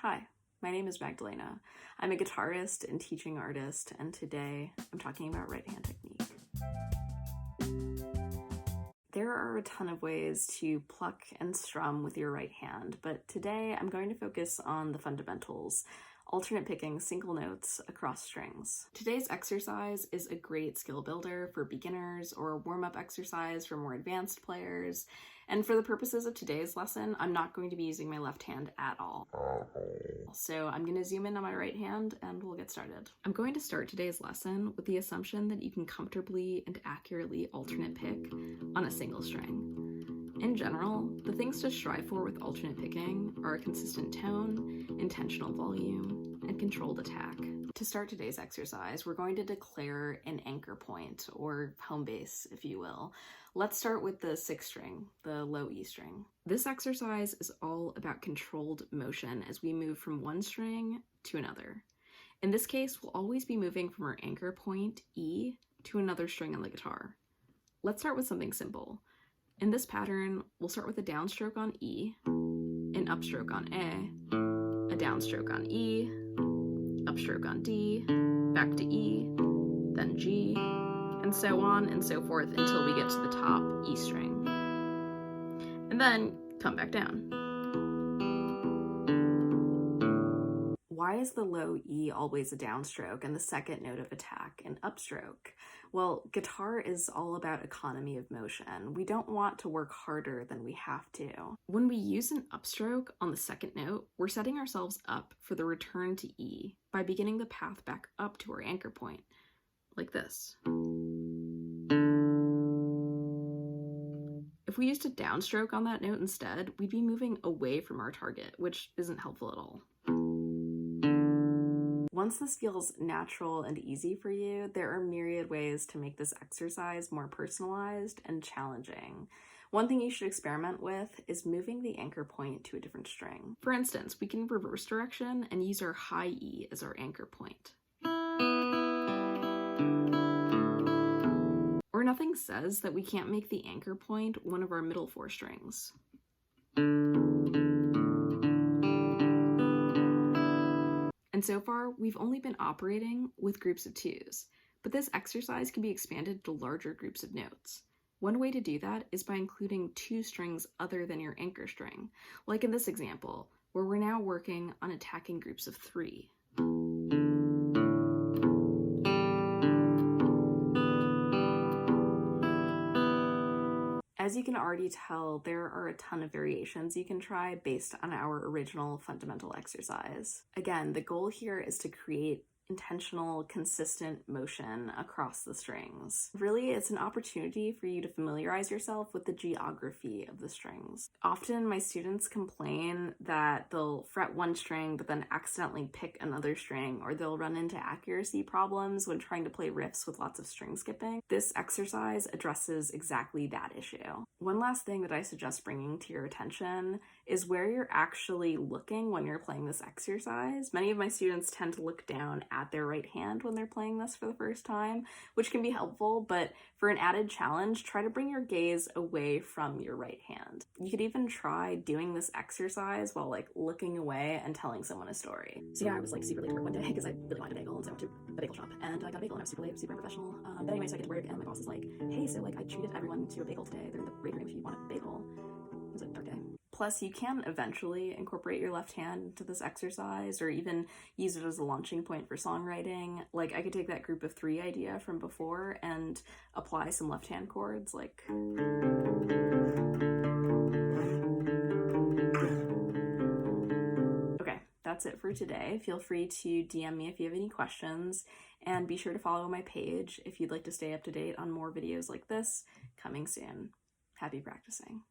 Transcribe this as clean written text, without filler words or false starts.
Hi, my name is Magdalena. I'm a guitarist and teaching artist, and today I'm talking about right hand technique. There are a ton of ways to pluck and strum with your right hand, but today I'm going to focus on the fundamentals, alternate picking single notes across strings. Today's exercise is a great skill builder for beginners or a warm-up exercise for more advanced players. And for the purposes of today's lesson, I'm not going to be using my left hand at all. So I'm going to zoom in on my right hand and we'll get started. I'm going to start today's lesson with the assumption that you can comfortably and accurately alternate pick on a single string. In general, the things to strive for with alternate picking are a consistent tone, intentional volume, and controlled attack. To start today's exercise, we're going to declare an anchor point, or home base, if you will. Let's start with the 6th string, the low E string. This exercise is all about controlled motion as we move from one string to another. In this case, we'll always be moving from our anchor point, E, to another string on the guitar. Let's start with something simple. In this pattern, we'll start with a downstroke on E, an upstroke on A downstroke on E, upstroke on D, back to E, then G, and so on and so forth until we get to the top E string. And then come back down. Why is the low E always a downstroke and the second note of attack an upstroke? Well, guitar is all about economy of motion. We don't want to work harder than we have to. When we use an upstroke on the second note, we're setting ourselves up for the return to E by beginning the path back up to our anchor point, like this. If we used a downstroke on that note instead, we'd be moving away from our target, which isn't helpful at all. Once this feels natural and easy for you, there are myriad ways to make this exercise more personalized and challenging. One thing you should experiment with is moving the anchor point to a different string. For instance, we can reverse direction and use our high E as our anchor point. Or nothing says that we can't make the anchor point one of our middle 4 strings. And so far, we've only been operating with groups of 2s, but this exercise can be expanded to larger groups of notes. One way to do that is by including 2 strings other than your anchor string, like in this example, where we're now working on attacking groups of 3. As you can already tell, there are a ton of variations you can try based on our original fundamental exercise. Again, the goal here is to create intentional, consistent motion across the strings. Really, it's an opportunity for you to familiarize yourself with the geography of the strings. Often my students complain that they'll fret one string but then accidentally pick another string, or they'll run into accuracy problems when trying to play riffs with lots of string skipping. This exercise addresses exactly that issue. One last thing that I suggest bringing to your attention is where you're actually looking when you're playing this exercise. Many of my students tend to look down at their right hand when they're playing this for the first time, which can be helpful, but for an added challenge, try to bring your gaze away from your right hand. You could even try doing this exercise while looking away and telling someone a story. So yeah, I was super late to work one day because I really wanted a bagel, and so I went to a bagel shop and I got a bagel and I was super late, super unprofessional. But anyway, so I get to work and my boss is like, hey, so I treated everyone to a bagel today. They're in the break room if you want a bagel. It was a dark day. Plus, you can eventually incorporate your left hand into this exercise or even use it as a launching point for songwriting. I could take that group of 3 idea from before and apply some left hand chords Okay, that's it for today. Feel free to DM me if you have any questions, and be sure to follow my page if you'd like to stay up to date on more videos like this coming soon. Happy practicing.